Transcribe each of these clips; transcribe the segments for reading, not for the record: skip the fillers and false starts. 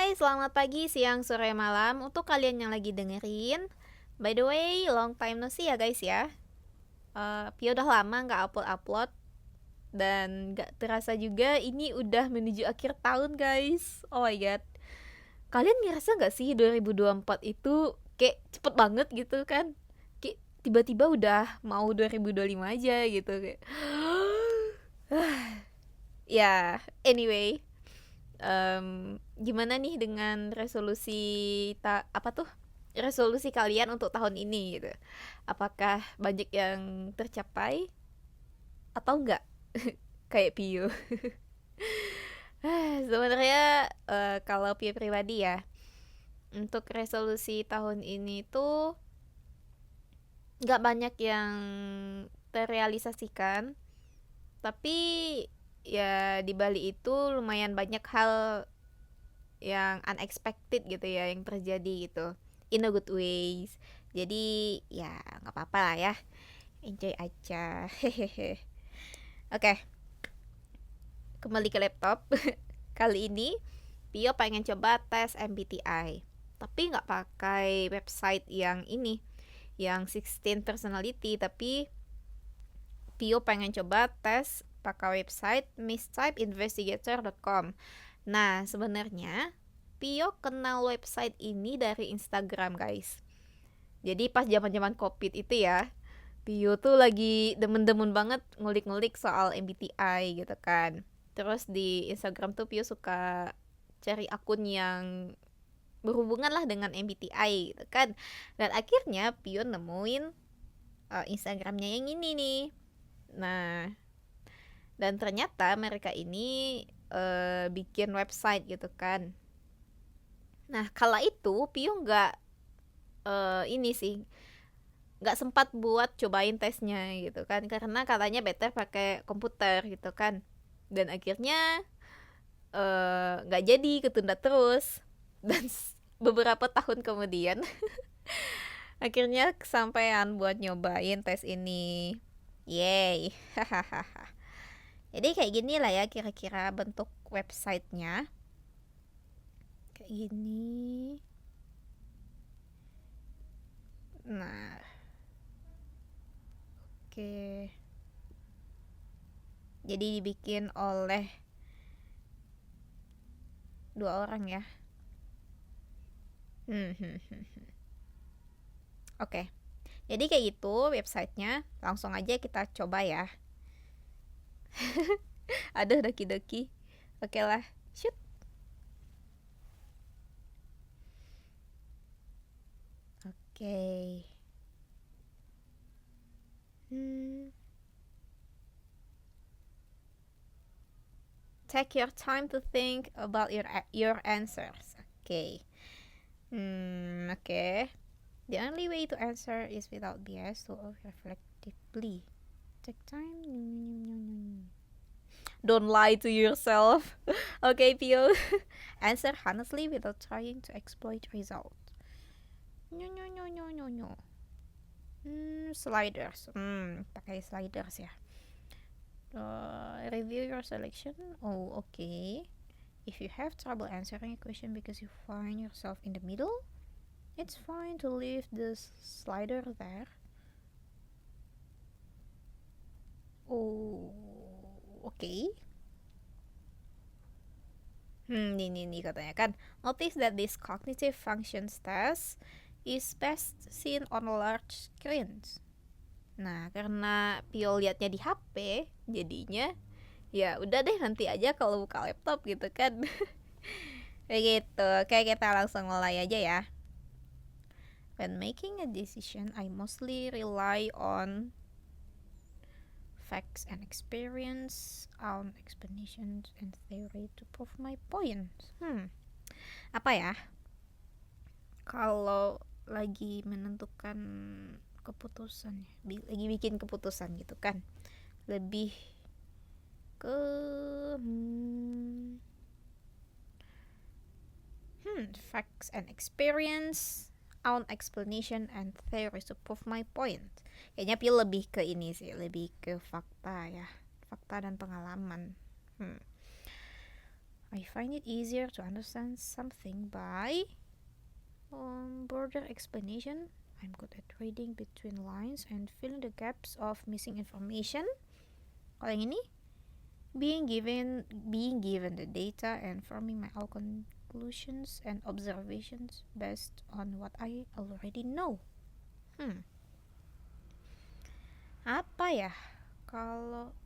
Hai, selamat pagi, siang, sore, malam untuk kalian yang lagi dengerin. By the way, long time no see ya guys ya. Pia udah lama nggak upload dan nggak terasa juga ini udah menuju akhir tahun guys. Oh my god, kalian ngerasa nggak sih 2024 itu kayak cepet banget gitu kan? Kayak tiba-tiba udah mau 2025 aja gitu kayak. Ya, anyway, gimana nih dengan apa tuh resolusi kalian untuk tahun ini gitu? Apakah banyak yang tercapai atau enggak? Kayak Pio. Sebenarnya kalau Pio pribadi ya, untuk resolusi tahun ini tuh nggak banyak yang terrealisasikan, tapi ya di Bali itu lumayan banyak hal yang unexpected gitu ya yang terjadi gitu, in a good ways. Jadi ya nggak apa-apa lah ya, enjoy aja. Hehehe. Oke, kembali ke laptop. Kali ini Pio pengen coba tes MBTI, tapi nggak pakai website yang ini, yang 16 personality, tapi Pio pengen coba tes pakai website mistypeinvestigator.com. Nah, sebenarnya Pio kenal website ini dari Instagram, guys. Jadi pas zaman-zaman Covid itu ya, Pio tuh lagi demen-demen banget ngulik-ngulik soal MBTI gitu kan. Terus di Instagram tuh Pio suka cari akun yang berhubungan lah dengan MBTI gitu kan. Dan akhirnya Pio nemuin Instagramnya yang ini nih. Nah, dan ternyata mereka ini bikin website gitu kan. Nah, kala itu Pio ini sih nggak sempat buat cobain tesnya gitu kan, karena katanya better pakai komputer gitu kan. Dan akhirnya nggak jadi, ketunda terus. Dan beberapa tahun kemudian akhirnya kesampaian buat nyobain tes ini. Yay. Jadi kayak gini lah ya kira-kira bentuk websitenya. Kayak gini. Nah, oke. Jadi dibikin oleh dua orang ya. Oke. Jadi kayak gitu websitenya. Langsung aja kita coba ya. Ada doki-doki. Oke lah. Shoot. Oke. Take your time to think about your answers. Okay. Okay. The only way to answer is without bias, to reflectively. Take time. Don't lie to yourself. Okay, Pio. Answer honestly without trying to exploit result. No. Sliders. Pakai sliders ya. Review your selection. Oh, okay. If you have trouble answering a question because you find yourself in the middle, it's fine to leave the slider there. Oh, okay. Nih katanya kan. Notice that this cognitive functions test is best seen on large screens. Nah, karena Pio liatnya di HP, jadinya ya udah deh nanti aja kalau buka laptop gitu kan. Begitu. Kayak kita langsung mulai aja ya. When making a decision, I mostly rely on facts and experience, on explanations and theory to prove my point. Apa ya? Kalau lagi menentukan keputusan, lagi bikin keputusan gitu kan, lebih ke facts and experience, on explanation and theory to prove my point. Kayaknya Pil lebih ke ini sih, lebih ke fakta ya, fakta dan pengalaman. I find it easier to understand something by broader explanation. I'm good at reading between lines and filling the gaps of missing information. Kalau yang ini, being given the data and forming my own conclusions and observations based on what I already know. Apa ya? Kalau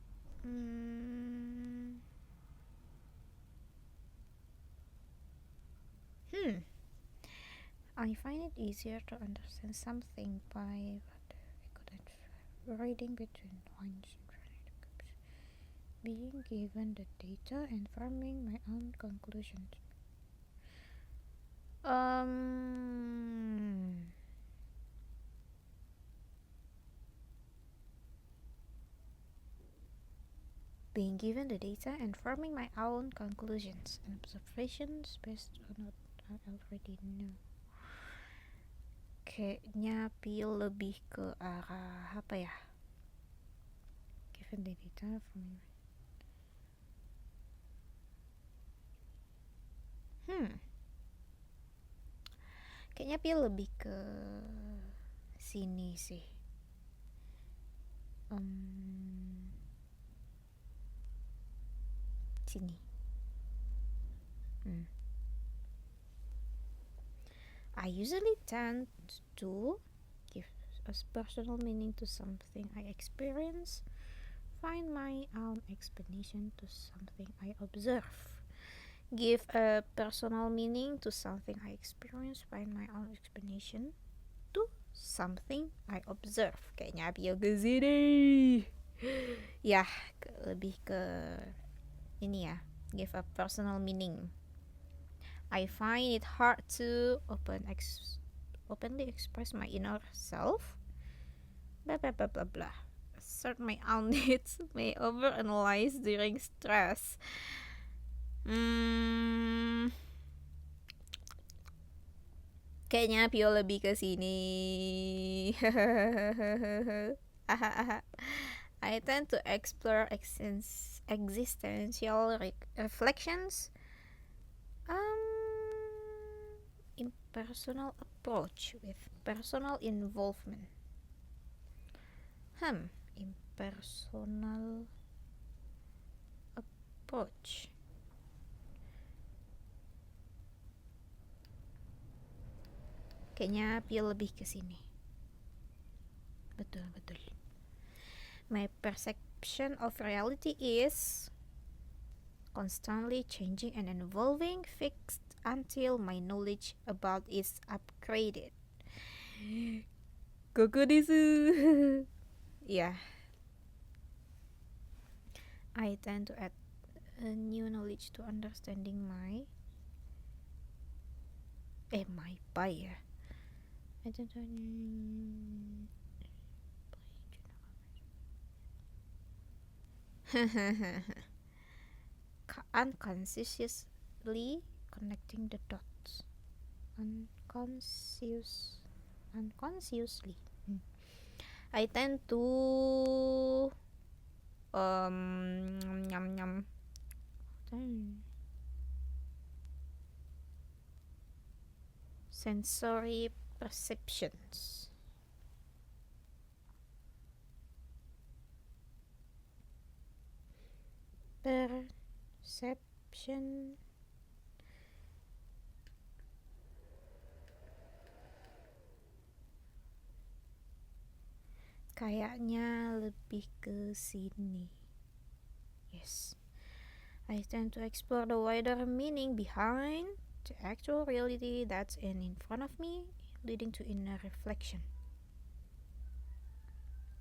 I find it easier to understand something by reading between lines and being given the data and forming my own conclusions. Being given the data and forming my own conclusions and observations based on what I already know. Kayaknya feel lebih ke arah apa ya? Given the data from kayaknya feel lebih ke sini sih. Sini. I usually tend to give a personal meaning to something I experience, find my own explanation to something I observe. Give a personal meaning to something I experience, find my own explanation to something I observe. Kayaknya Pio ke sini. Ya, lebih ke ini ya. Give a personal meaning. I find it hard to openly express my inner self. Blah blah blah blah blah. Assert my own needs. May overanalyze during stress. Kayaknya Pio lebih ke sini. I tend to explore existential reflections. Impersonal approach with personal involvement. Impersonal approach. Kayaknya Pio lebih ke sini. Betul. My perception of reality is constantly changing and evolving, fixed until my knowledge about it is upgraded. Koko desu. Yeah. I tend to add a new knowledge to understanding my ya. I tend to unconsciously connecting the dots. Unconsciously. I tend to sensory perceptions. Perception. Kayaknya lebih ke sini. Yes. I tend to explore the wider meaning behind the actual reality that's in front of me, leading to inner reflection.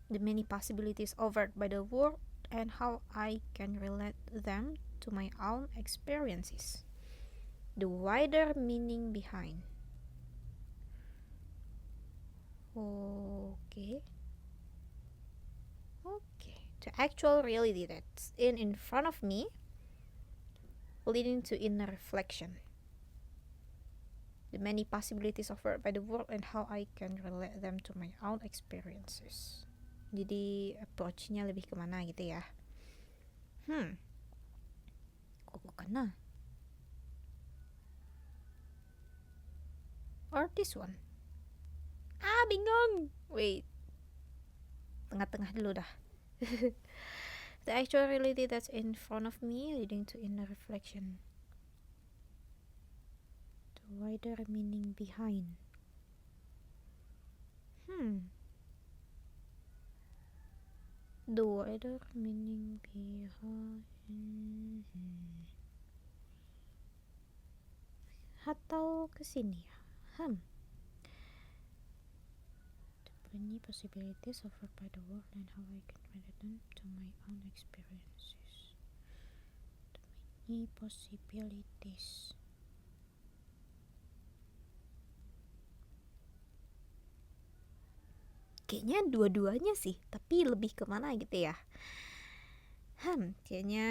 The many possibilities offered by the world and how I can relate them to my own experiences. The wider meaning behind. Okay. The actual reality that's in front of me, leading to inner reflection. The many possibilities offered by the world and how I can relate them to my own experiences. Jadi approach-nya lebih kemana gitu ya. Kok kana? or this one? Bingung. Wait, tengah-tengah dulu dah. The actual reality that's in front of me leading to inner reflection. The wider meaning behind. The wider meaning behind. Atau kesini ya? The many possibilities offered by the world and how I can relate them to my own experiences. The many possibilities. Kayaknya dua-duanya sih, tapi lebih kemana gitu ya? Kayaknya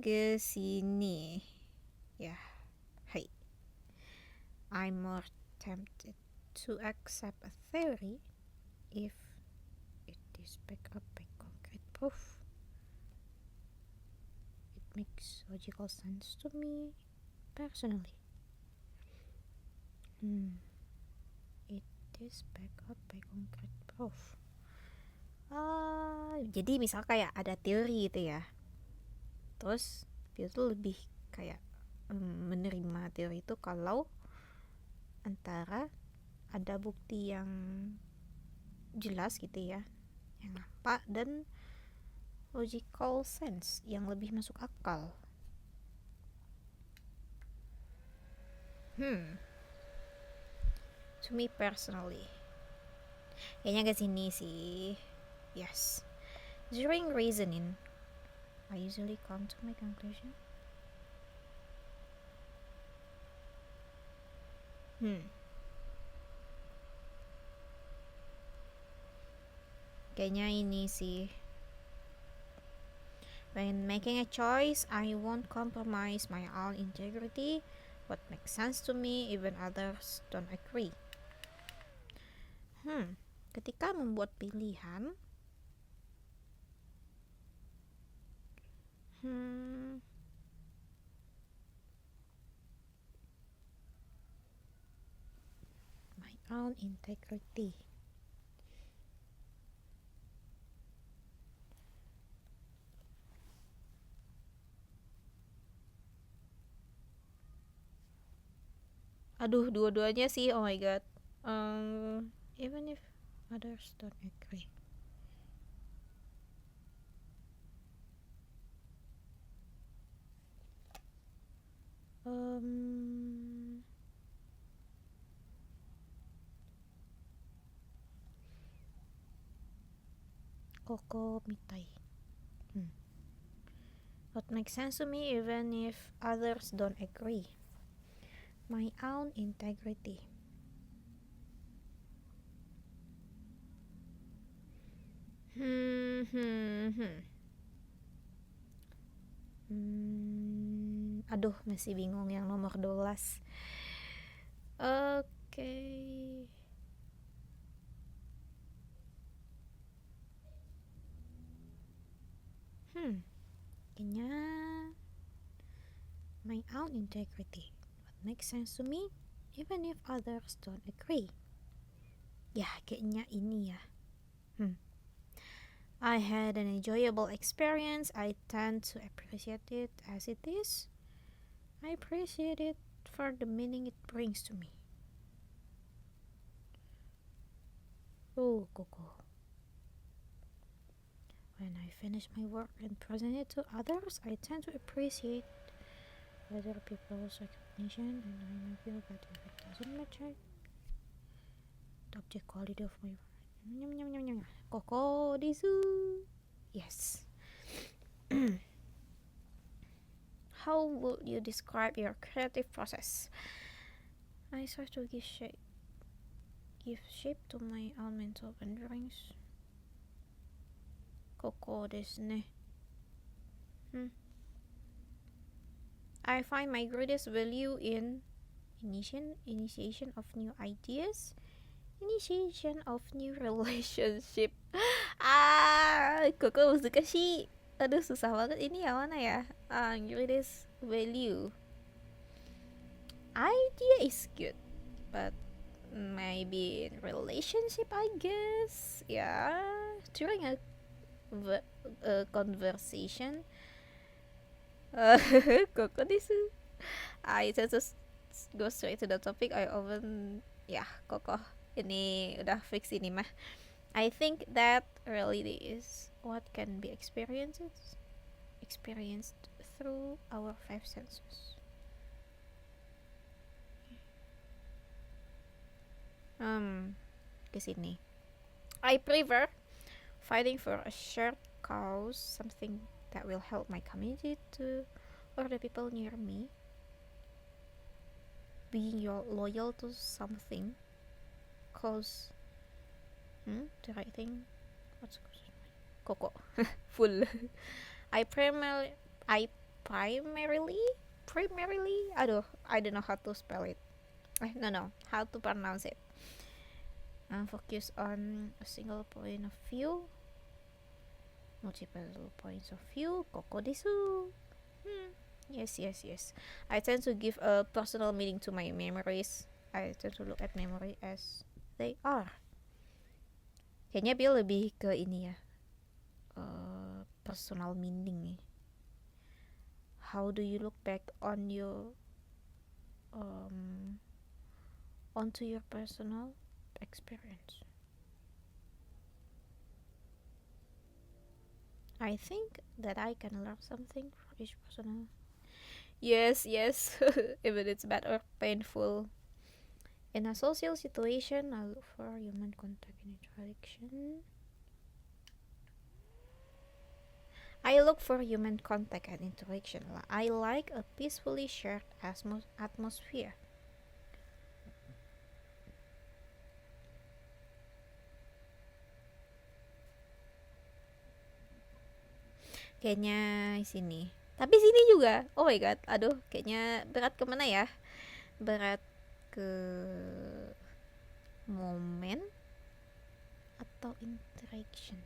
ke sini. Ya, hai. I'm more tempted to accept a theory if it is backed up by concrete proof. It makes logical sense to me personally. It is backed up by concrete proof. Jadi misal kayak ada teori gitu ya, terus dia tuh lebih kayak menerima teori itu kalau antara ada bukti yang jelas gitu ya, yang nampak, dan logical sense yang lebih masuk akal. To me personally, kayaknya ke sini sih. Yes. During reasoning, I usually come to my conclusion. Kayaknya ini sih. When making a choice, I won't compromise my own integrity. What makes sense to me, even others don't agree. Ketika membuat pilihan, my own integrity. Aduh, dua-duanya sih. Oh my god. Even if others don't agree. Koko mitai. What makes sense to me even if others don't agree. My own integrity. Aduh, masih bingung yang nomor 12. Oke. Kayaknya my own integrity. What makes sense to me even if others don't agree. Ya, kayaknya ini ya. I had an enjoyable experience. I tend to appreciate it as it is. I appreciate it for the meaning it brings to me. Oh, Coco. When I finish my work and present it to others, I tend to appreciate other people's recognition, and I may feel that if it doesn't match the object quality of my work. Coco desu. Yes. How would you describe your creative process? I try to give shape to my own mental wanderings. Koko desu ne. I find my greatest value in initiation of new ideas, initiation of new relationship. Koko musukashi. Aduh, susah banget ini yang mana ya? Greatest value. Idea is good, but maybe in relationship, I guess. Yeah, during a conversation. Uh, Koko desu. I tend to go straight to the topic. I often, yeah, Koko. Ini udah fix ini mah. I think that reality is what can be experienced through our five senses. Kesini. I prefer fighting for a shared cause, something that will help my community to or the people near me. Being loyal to something, cause the right thing. What's Koko? Full. I primarily, I primarily, I don't know how to spell it. No, how to pronounce it. Focus on a single point of view, multiple points of view. Koko desu. Yes. I tend to give a personal meaning to my memories. I tend to look at memory as they are. Kayaknya Pio lebih ke ini ya, personal meaning nih. How do you look back on your onto your personal experience? I think that I can learn something from each personal. Yes. Even it's bad or painful. In a social situation, I look for human contact and interaction. I look for human contact and interaction. I like a peacefully shared atmosphere. Kayaknya sini. Tapi sini juga. Oh my god. Aduh, kayaknya berat kemana ya? Berat ke momen atau interaction?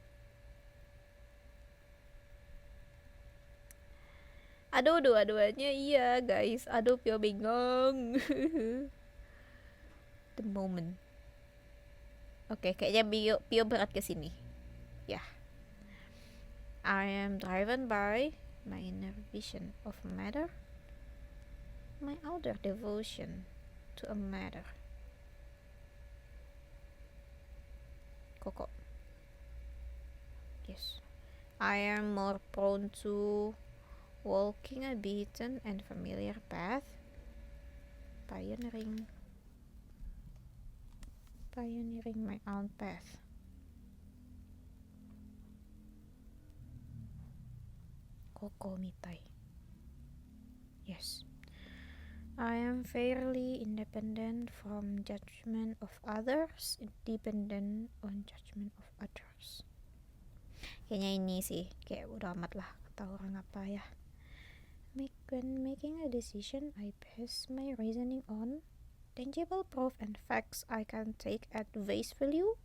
Aduh, dua-duanya iya guys. Aduh, Pio bingung. The moment. Oke, kayaknya Pio berat ke sini. Ya. I am driven by my inner vision of matter, my outer devotion to a matter. Koko. Yes. I am more prone to walking a beaten and familiar path, pioneering my own path. Koko mitai. Yes. I am fairly independent from judgment of others, independent on judgment of others. Kayaknya ini sih, kayak udah amat lah kata orang apa ya. When making a decision, I base my reasoning on tangible proof and facts I can take at face value,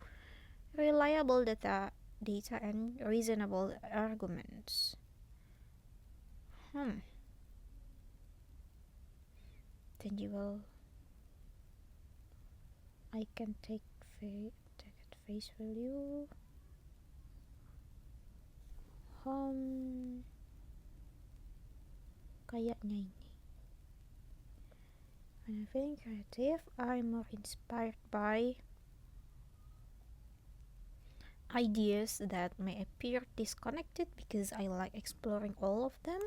reliable data and reasonable arguments. Tangible. I can take at face value. Kayaknya ini. When I'm feeling creative, I'm more inspired by ideas that may appear disconnected because I like exploring all of them.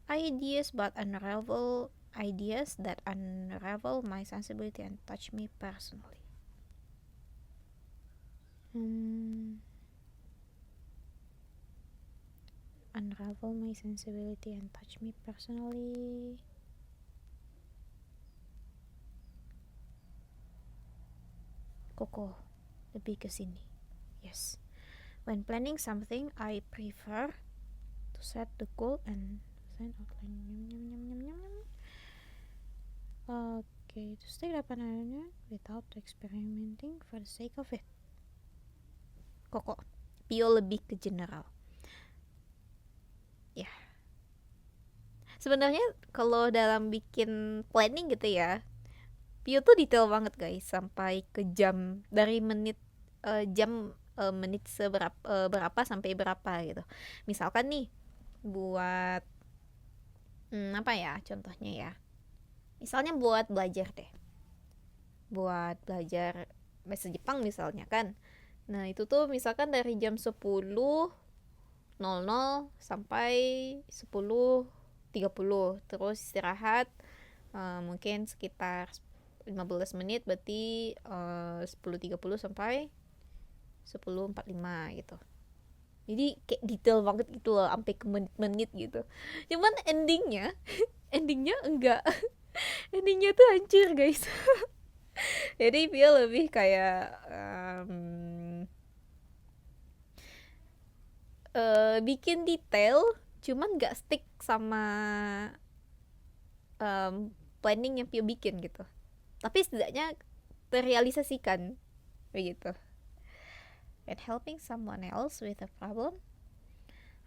Ideas that unravel my sensibility and touch me personally. Unravel my sensibility and touch me personally. Koko, lebih ke sini. Yes. When planning something, I prefer to set the goal and design outline. Okay, to stay up an without experimenting for the sake of it. Koko, Pio lebih ke general. Ya. Sebenarnya kalau dalam bikin planning gitu ya, Pio tuh detail banget guys, sampai ke jam, dari menit jam, menit berapa sampai berapa gitu. Misalkan nih buat apa ya contohnya ya, misalnya buat belajar deh, buat belajar bahasa Jepang misalnya kan. Nah itu tuh misalkan dari jam 10.00 sampai 10.30, terus istirahat mungkin sekitar 15 menit, berarti 10.30 sampai 10.45 gitu. Jadi kayak detail banget gitu loh, sampai ke menit-menit gitu. Cuman endingnya endingnya enggak. Endingnya tuh hancur guys. Jadi dia lebih kayak bikin detail, cuman nggak stick sama planning yang Pio bikin gitu. Tapi setidaknya terrealisasikan begitu. When helping someone else with a problem,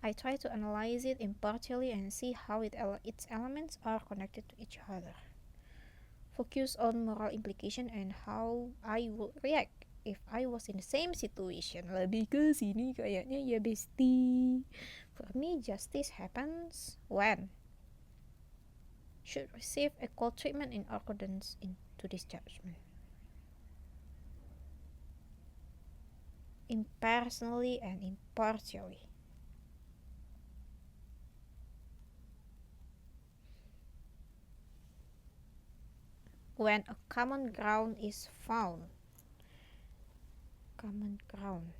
I try to analyze it impartially and see how its elements are connected to each other. Focus on moral implication and how I would react if I was in the same situation. Lebih ke sini kayaknya ya bestie. For me, justice happens when should receive equal treatment in accordance to this judgment. Impersonally and impartially. When a common ground is found. Common ground.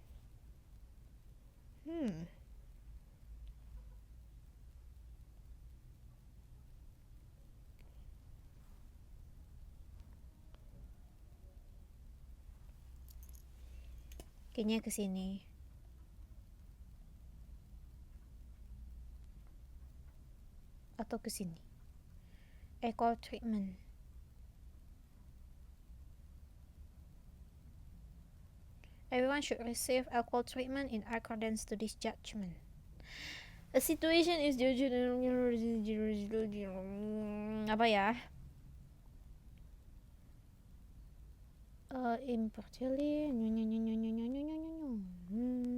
Kayaknya ke sini. Atau ke sini. Equal treatment. Everyone should receive equal treatment in accordance to this judgment. A situation is apa ya? Impartially.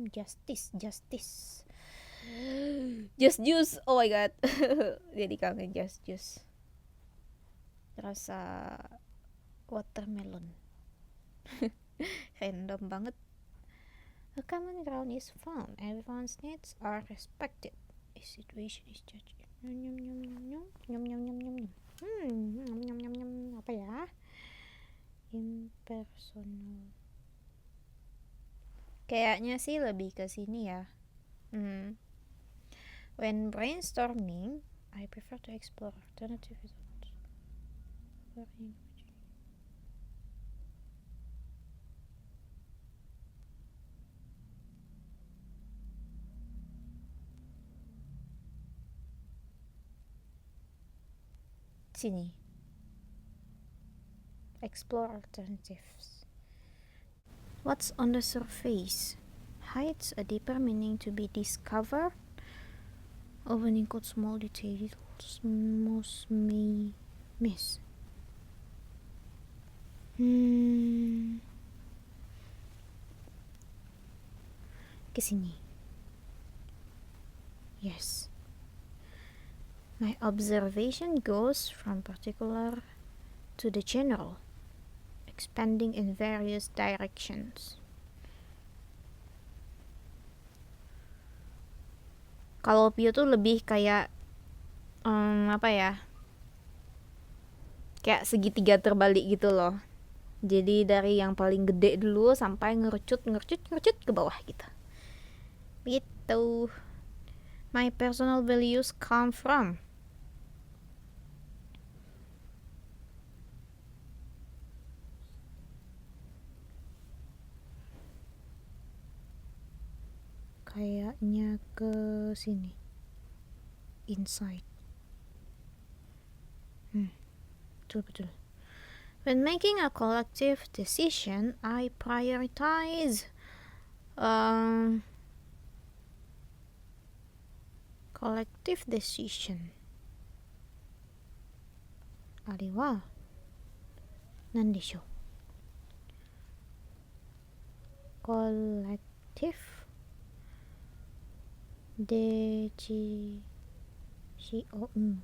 Justice. Just juice. Oh my god. Jadi kangen just juice. Rasa watermelon. Random banget. A common ground is found. Everyone's needs are respected. A situation is judged. Apa ya? Impersonal. Kayaknya sih lebih ke sini ya. When brainstorming, I prefer to explore alternative methods. Sini. Explore alternatives. What's on the surface hides a deeper meaning to be discovered. Often include small details most may miss. Kesini. Yes. My observation goes from particular to the general, expanding in various directions. Kalau Pio tuh lebih kayak apa ya? Kayak segitiga terbalik gitu loh. Jadi dari yang paling gede dulu sampai ngerucut ke bawah gitu. Gitu. My personal values come from kayaknya ke sini. Inside. Betul. When making a collective decision, I prioritize collective decision. あれはなんでしょう。collective デジシオン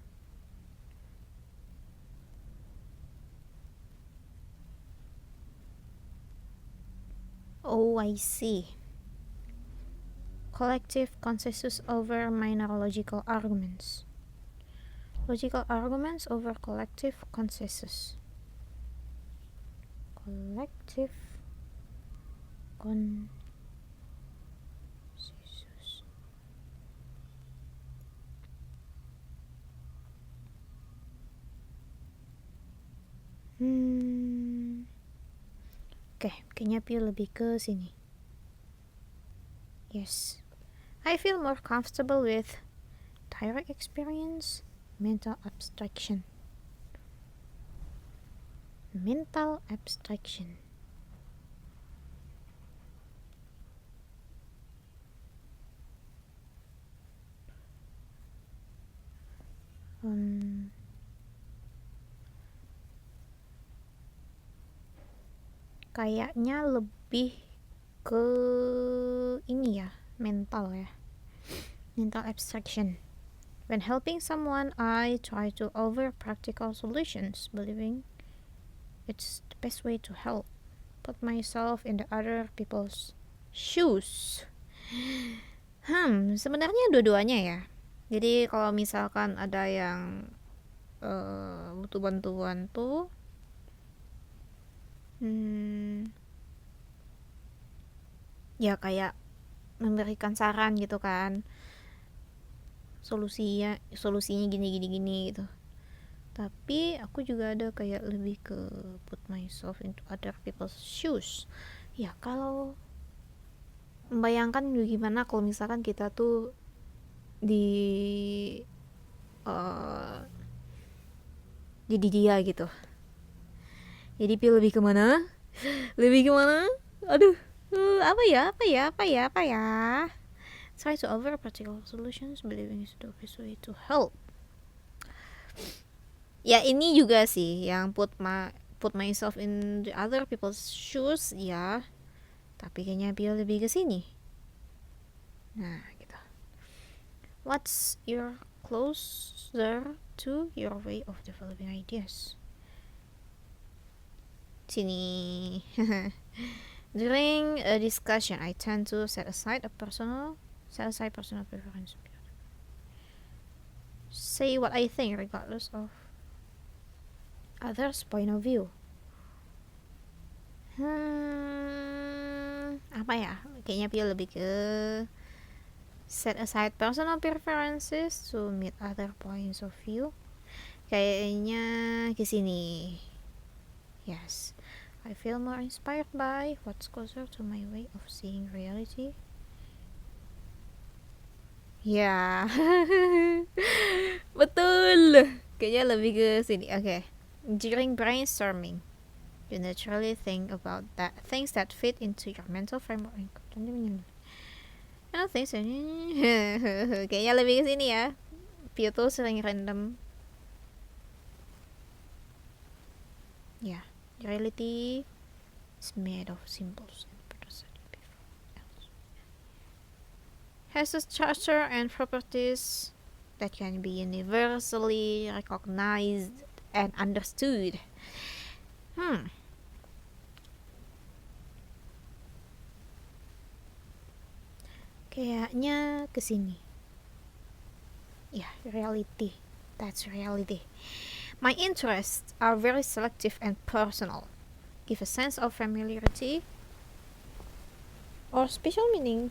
Oh, I see. Collective consensus over minor logical arguments. Logical arguments over collective consensus. Collective consensus. Oke, kayaknya Pio lebih ke sini. Yes. I feel more comfortable with direct experience, mental abstraction. Mental abstraction. Kayaknya lebih ke ini ya, mental ya. Mental abstraction. When helping someone, I try to offer practical solutions, believing it's the best way to help. Put myself in the other people's shoes. Sebenarnya dua-duanya ya. Jadi kalau misalkan ada yang butuh bantuan tuh, ya kayak memberikan saran gitu kan, solusinya gini gitu. Tapi aku juga ada kayak lebih ke put myself into other people's shoes. Ya kalau membayangkan gimana kalau misalkan kita tuh jadi dia gitu. Jadi pilih lebih kemana? Aduh, apa ya? Try to offer practical solutions, believing it's the best way to help. Ya ini juga sih yang put myself in the other people's shoes ya. Tapi kayaknya Pio lebih ke sini. Nah, gitu. What's your closer to your way of developing ideas? Sini. During a discussion, I tend to set aside personal preference. Say what I think regardless of others' point of view. Apa ya? Kayaknya Pio lebih ke set aside personal preferences to meet other points of view. Kayaknya ke sini. Yes. I feel more inspired by what's closer to my way of seeing reality. Ya. Betul. Kayaknya lebih ke sini. Okay. During brainstorming, you naturally think about things that fit into your mental framework. Things kayaknya lebih ke sini ya. Pio tuh sering random. Yeah. Reality is made of symbols and has a structure and properties that can be universally recognized and understood. Kayaknya kesini. Yeah, reality. That's reality. My interests are very selective and personal. Give a sense of familiarity or special meaning.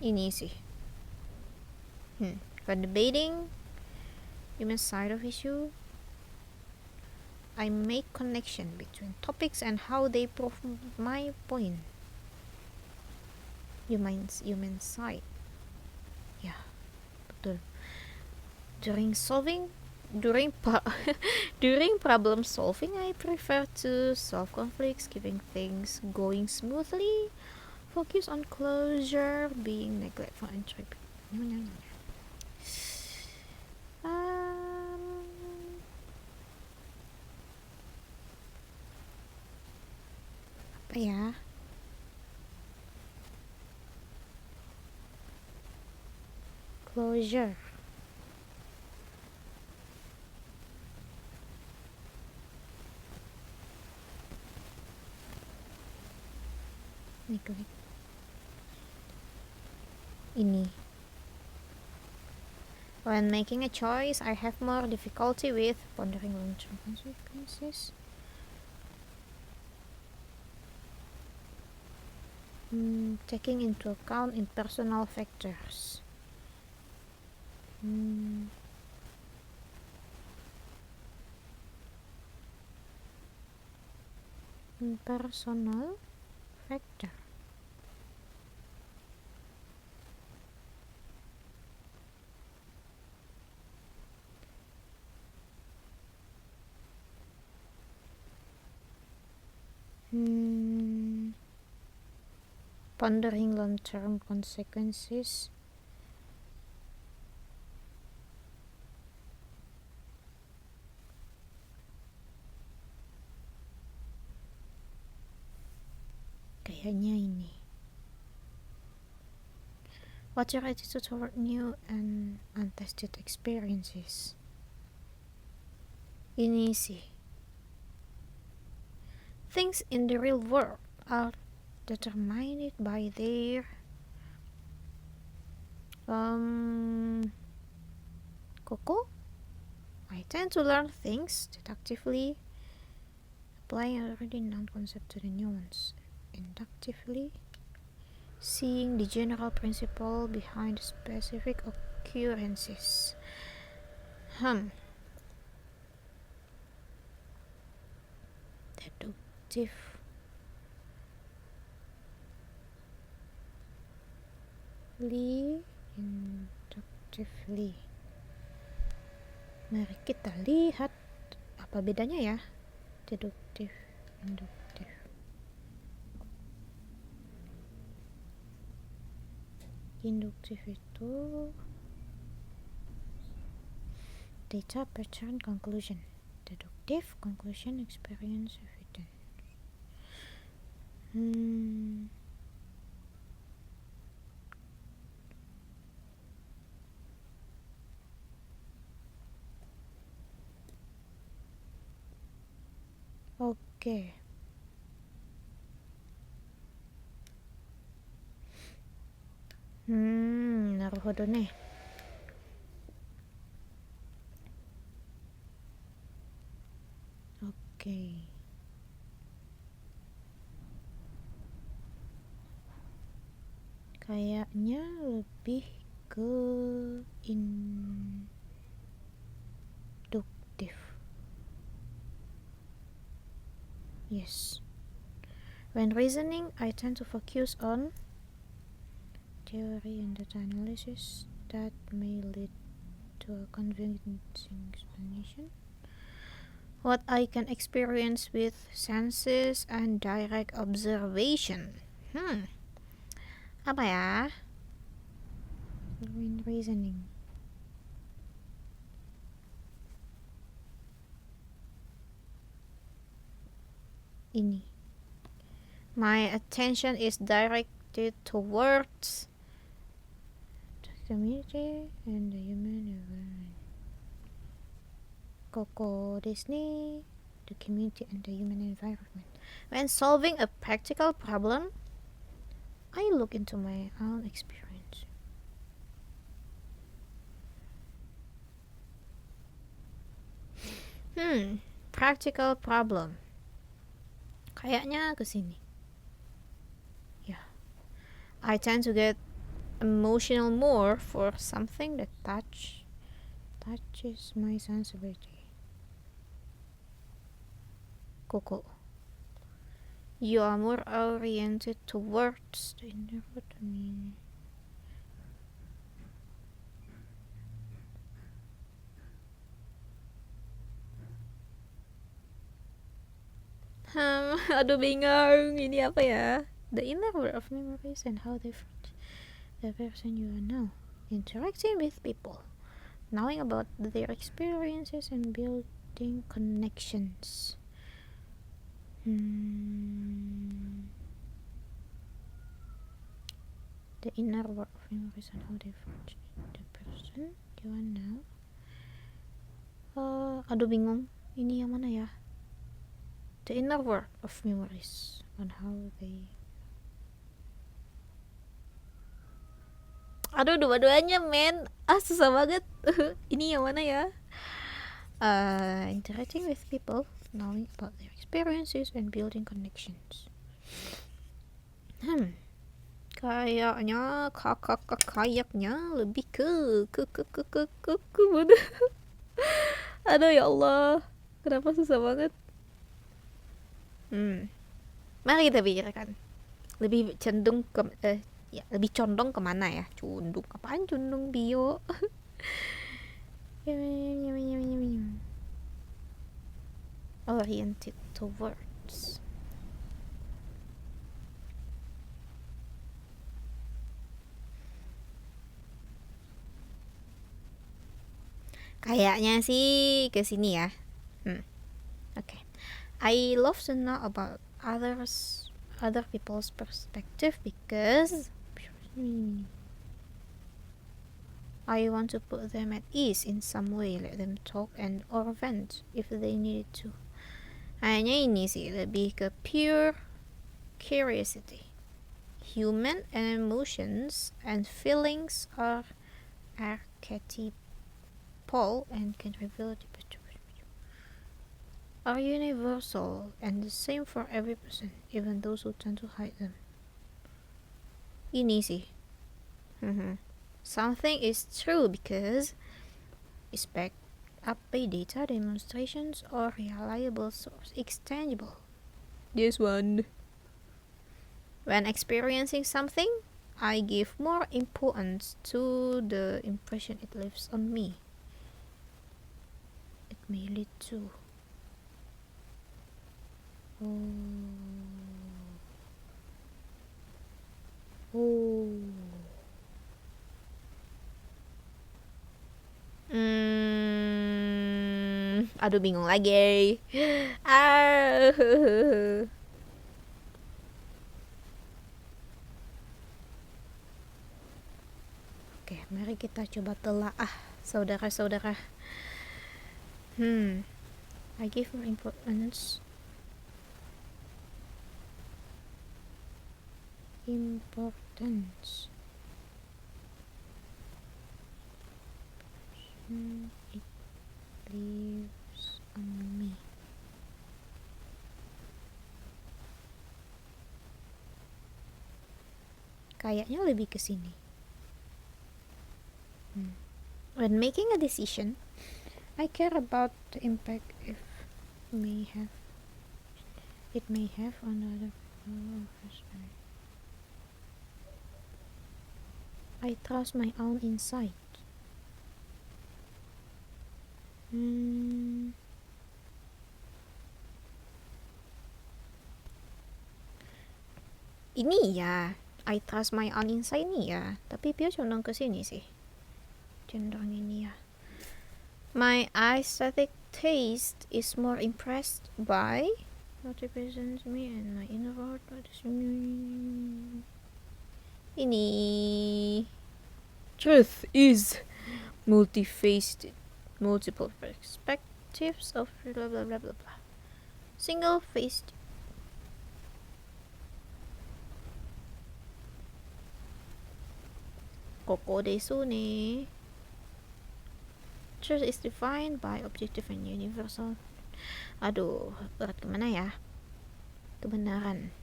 Ini sih. When debating human side of issue, I make connection between topics and how they prove my point. Human side. Ya, betul. During problem solving, I prefer to solve conflicts, keeping things going smoothly. Focus on closure, being neglectful and tripping. Apa ya? Closure. Neglect. Ini. When making a choice, I have more difficulty with pondering long-term consequences. Taking into account impersonal factors. Impersonal factor. Pondering long-term consequences. Kayaknya ini. What's your attitude toward new and untested experiences? Ini sih. Things in the real world are determined by their Coco? I tend to learn things deductively, applying already known concept to the new ones. Inductively, seeing the general principle behind specific occurrences. Deductive. Inductively. Mari kita lihat apa bedanya ya. Deduktif, induktif. Induktif itu data, pattern, conclusion. Deduktif, conclusion, experience, evidence. Oke. Naruhodo ne. Oke. Kayaknya lebih ke induktif. Yes. When reasoning, I tend to focus on theory and data analysis that may lead to a convincing explanation. What I can experience with senses and direct observation. Apa ya? When reasoning. Ini. My attention is directed towards the community and the human environment. Coco Disney, the community and the human environment. When solving a practical problem, I look into my own experience. Practical problem. Kayaknya kesini. Yeah. I tend to get emotional more for something that touches my sensibility. Coco. You are more oriented towards the inner autonomy. Aduh bingung, ini apa ya? The inner world of memories and how different the person you are now. Interacting with people, knowing about their experiences and building connections. The inner world of memories and how they forge the person you are now. Aduh bingung. Ini yang mana ya? The inner world of memories and how they. Aduh dua-duanya men. Susah banget. Ini yang mana ya? Interacting with people, knowing about their experiences and building connections. Kayaknya kayaknya lebih ke mana? Aduh ya Allah, kenapa susah banget? Mari kita pikirkan. Lebih cenderung ke lebih condong kemana ya? Condong apaan? Condong bio. Oriented towards. Kayaknya sih ke sini ya. Okay. I love to know about other people's perspective because I want to put them at ease in some way, let them talk and or vent if they needed to. Kayaknya ini sih lebih ke pure curiosity. Human emotions and feelings are archetypal and can reveal the are universal and the same for every person, even those who tend to hide them. Ini sih. Something is true because it's backed up by data, demonstrations, or reliable source. It's tangible. This one. When experiencing something, I give more importance to the impression it leaves on me. It may lead to aduh bingung lagi. Oke, mari kita coba telaah saudara-saudara. I give more importance it lives on me. Kayaknya lebih ke sini. When making a decision, I care about the impact it may have on other people. I trust my own insight. Ini ya, I trust my own insight ini ya. Tapi dia condong ke sini sih. Condong ini ya. My aesthetic taste is more impressed by what represents me and my inner world. Ini truth is multifaceted, multiple perspectives of blah blah blah blah blah. Single-faced. Koko desu ne. Truth is defined by objective and universal. Aduh, berat kemana ya? Kebenaran.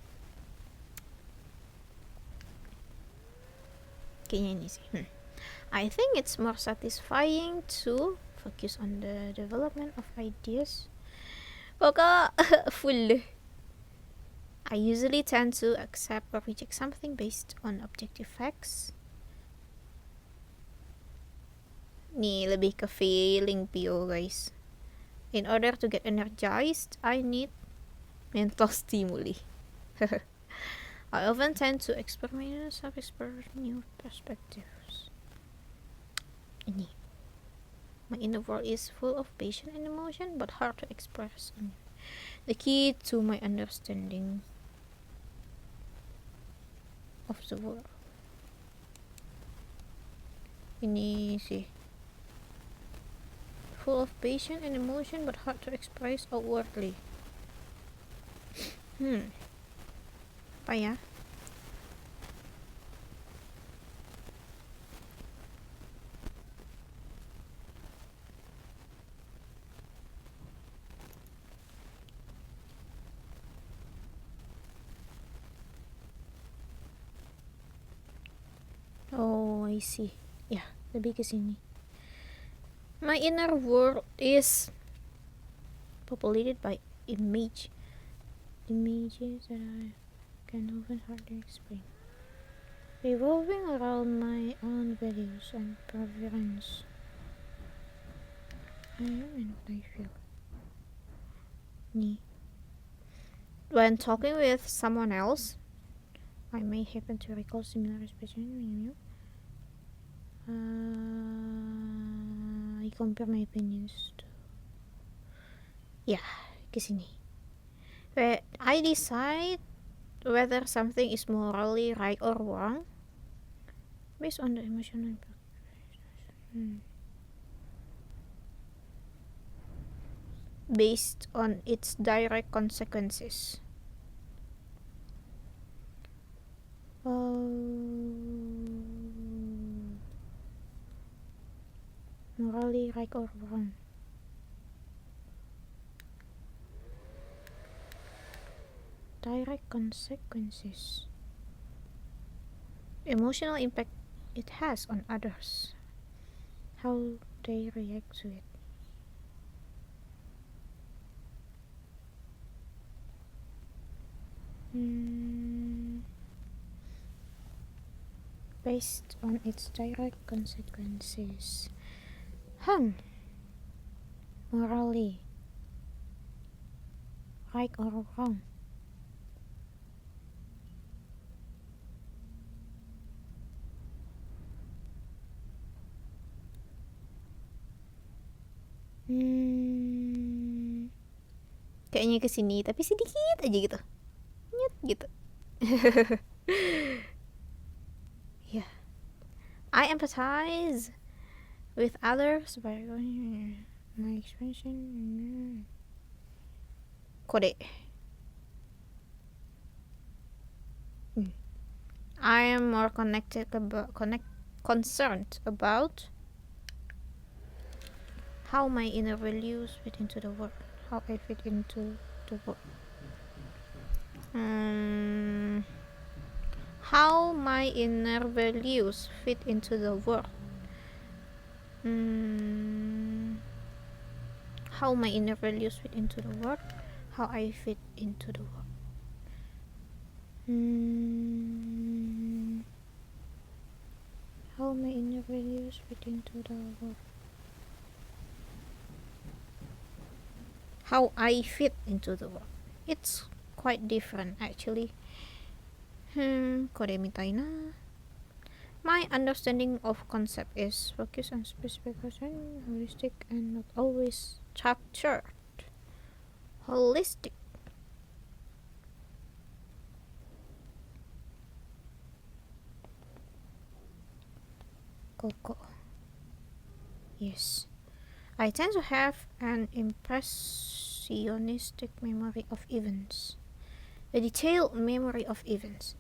Kayaknya ini sih. I think it's more satisfying to focus on the development of ideas. Kok full. I usually tend to accept or reject something based on objective facts. Nih lebih ke feeling PO guys. In order to get energized, I need mental stimuli. I often tend to experiment new perspectives. Ini. My inner world is full of passion and emotion, but hard to express. The key to my understanding of the world. Ini sih. Full of passion and emotion but hard to express outwardly. Apa ya? Oh, I see. Ya, lebih ke sini. My inner world is populated by images that I can often hardly explain, revolving around my own values and preferences. I am and what I feel. When talking with someone else, I may happen to recall similar expressions. I compare my opinions to kesini. Where I decide whether something is morally right or wrong based on the emotional based on its direct consequences. Morally right or wrong. Direct consequences. Emotional impact it has on others. How they react to it. Based on its direct consequences. Morally right or wrong. Kayaknya kesini tapi sedikit aja gitu. Nyet gitu. Yeah. I empathize with others by my expression. Kode. I am more concerned about how my inner values fit into the world. How I fit into the world. How my inner values fit into the world. How my inner values fit into the world. How I fit into the world. How my inner values fit into the world. How I fit into the world. It's quite different actually. Kode mitai na. My understanding of concept is focused on specific person, holistic and not always structured. Holistic. Koko. Yes. I tend to have an impressionistic memory of events. A detailed memory of events.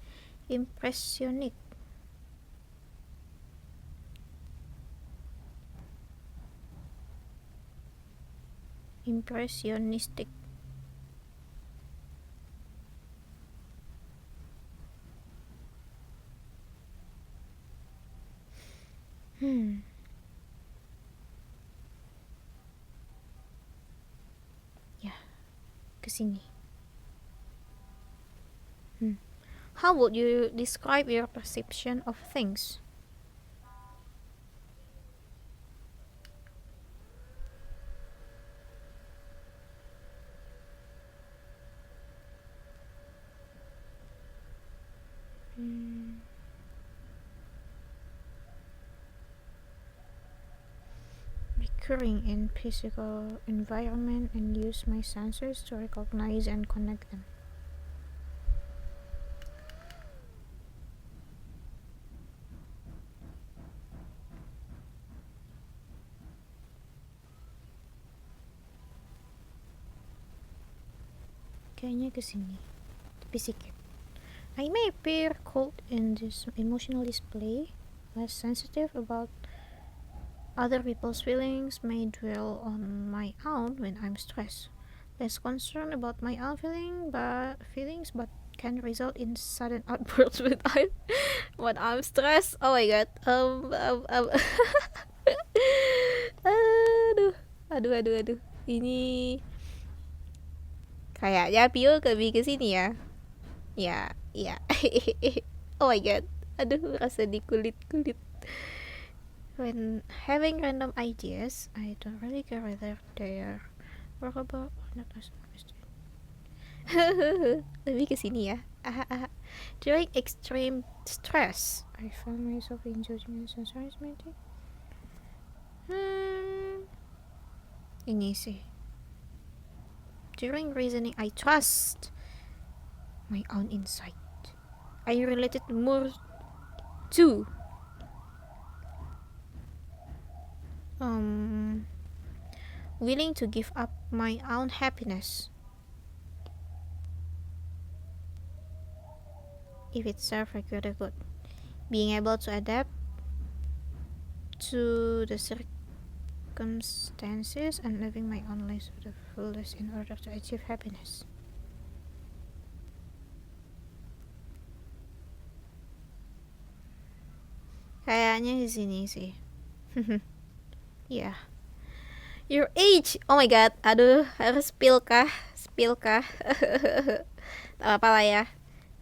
Impressionistic. Ya, kesini. How would you describe your perception of things? occurring in physical environment and use my sensors to recognize and connect them. Kayaknya kesini, tapi sikit. I may appear cold in this emotional display, less sensitive about other people's feelings, may dwell on my own when I'm stressed, less concerned about my own feelings, but can result in sudden outbursts when I'm stressed. Oh my god. Aduh. Ini kayaknya Pio lebih ke sini ya. Ya. Oh my god. Aduh, rasa di kulit. When having random ideas, I don't really care whether they're workable or not. Lebih ke sini ya. During extreme stress, I found myself in judgment and judgment. Ini sih. During reasoning, I trust my own insight. I related more to willing to give up my own happiness if it serves a greater good. Being able to adapt to the circumstances and living my own life to the fullest in order to achieve happiness. Kayaknya di sini sih. Yeah. Your age. Oh my god. Aduh, harus spill kah? Tak apa lah ya.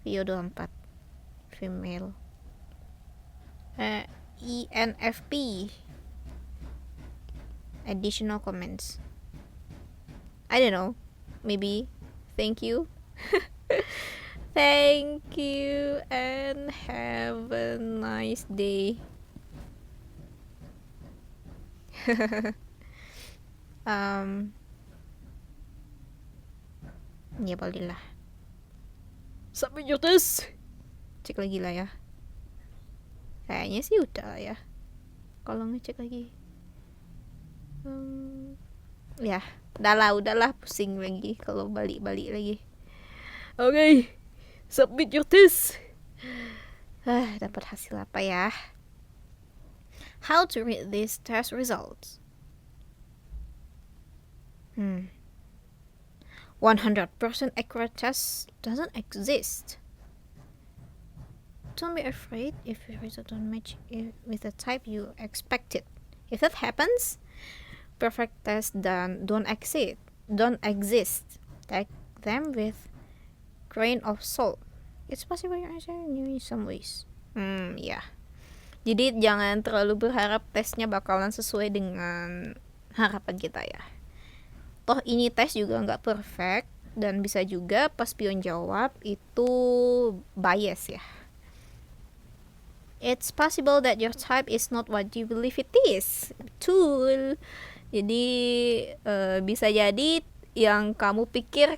Vio 24. Female. ENFP. Additional comments. I don't know. Maybe. Thank you. Thank you and have a nice day. Ya boleh lah. Submit your test. Cek lagi lah ya. Kayaknya sih udah ya. Kalau ngecek lagi. Ya, udahlah pusing lagi kalau balik lagi. Okay. Submit your test. Dapat hasil apa ya? How to read these test results? 100% accurate test doesn't exist. Don't be afraid if your result don't match with the type you expected. If that happens, perfect tests don't exist. Take them with grain of salt. It's possible your answer new in some ways. Ya. Jadi jangan terlalu berharap tesnya bakalan sesuai dengan harapan kita ya. Toh ini tes juga nggak perfect dan bisa juga pas pion jawab itu bias ya. It's possible that your type is not what you believe it is. Betul. Jadi bisa jadi yang kamu pikir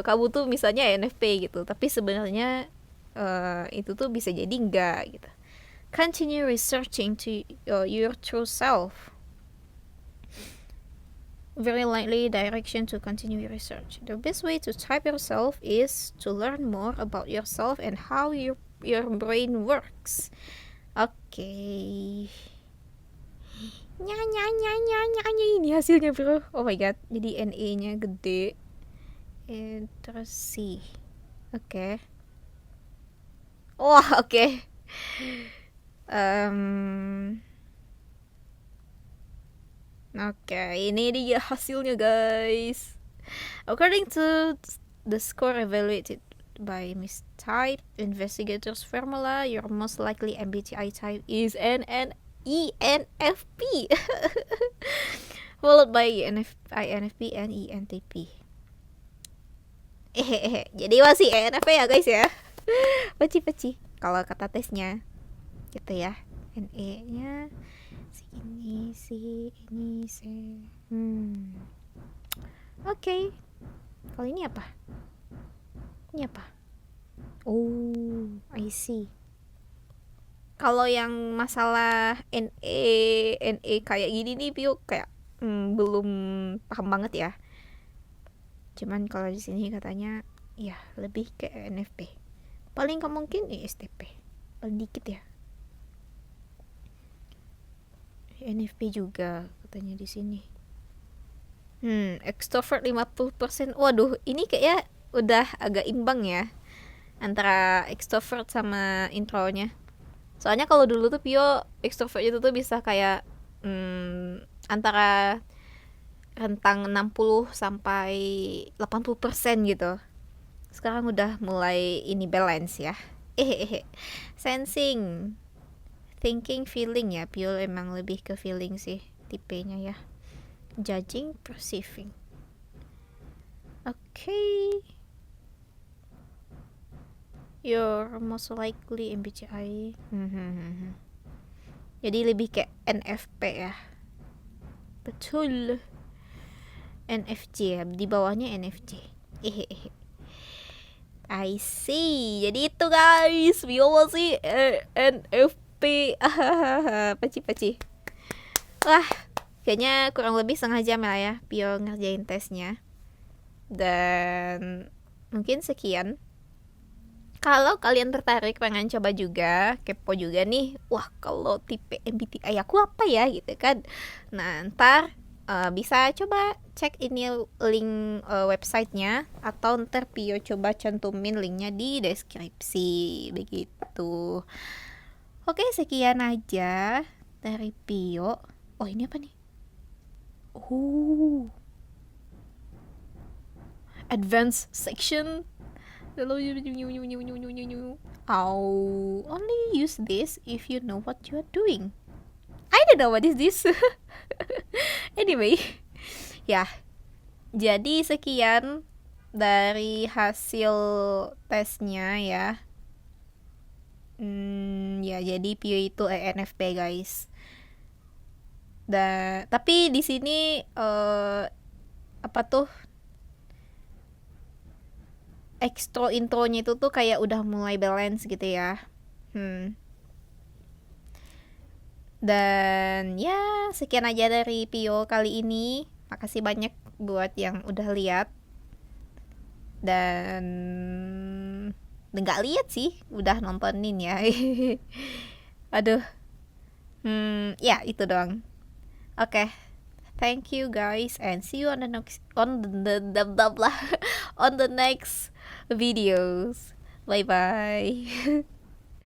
kamu tuh misalnya ENFP gitu, tapi sebenarnya itu tuh bisa jadi enggak gitu. Continue researching to your true self. Very likely direction to continue your research. The best way to type yourself is to learn more about yourself and how your brain works. Okay. Nya ini hasilnya bro. Oh my god, jadi NE-nya gede. Terus C. Oke. Wah, oke. Oke, ini dia hasilnya guys. According to the score evaluated by Miss Type Investigators Formula, your most likely MBTI type is an ENFP, followed by INFP and ENTP. Jadi masih ENFP ya guys ya. Peci kalau kata tesnya gitu ya. NE-nya ini sih. Oke. Kalau ini apa? Ini apa? Oh, I see. Kalau yang masalah NE kayak gini nih Pio kayak belum paham banget ya. Cuman kalau di sini katanya ya lebih ke NFP. Paling mungkin ISTP. Paling dikit ya. NFP juga katanya di sini. Extrovert 50%. Waduh, ini kayak udah agak imbang ya antara extrovert sama intronya. Soalnya kalau dulu tuh Pio extrovert itu tuh bisa kayak antara rentang 60 sampai 80% gitu. Sekarang udah mulai ini balance ya. Sensing, thinking, feeling ya. Pio emang lebih ke feeling sih tipenya ya. Judging, perceiving. Okay. You're most likely MBTI. Jadi lebih kayak NFP ya. Betul. NFJ ya, di bawahnya NFJ. I see. Jadi itu guys, Viola sih NFP. Paci. Wah, kayaknya kurang lebih setengah jam lah ya Pio ngerjain tesnya. Dan mungkin sekian. Kalau kalian tertarik pengen coba juga, kepo juga nih, wah kalau tipe MBTI aku apa ya gitu kan. Nah ntar bisa coba cek ini link websitenya, atau ntar Pio coba cantumin linknya di deskripsi begitu. Oke, sekian aja dari Pio. Oh ini apa nih? Advanced section. I'll only use this if you know what you are doing. I don't know what is this. Anyway, ya. Jadi sekian dari hasil tesnya ya. Ya jadi Pio itu ENFP guys. Tapi di sini apa tuh? Extro intronya itu tuh kayak udah mulai balance gitu ya. Dan ya sekian aja dari Pio kali ini. Makasih banyak buat yang udah lihat. Dan nggak lihat sih, udah nontonin ya. Aduh. Ya itu doang. Oke. Thank you guys, and see you on the next on the next videos. Bye bye.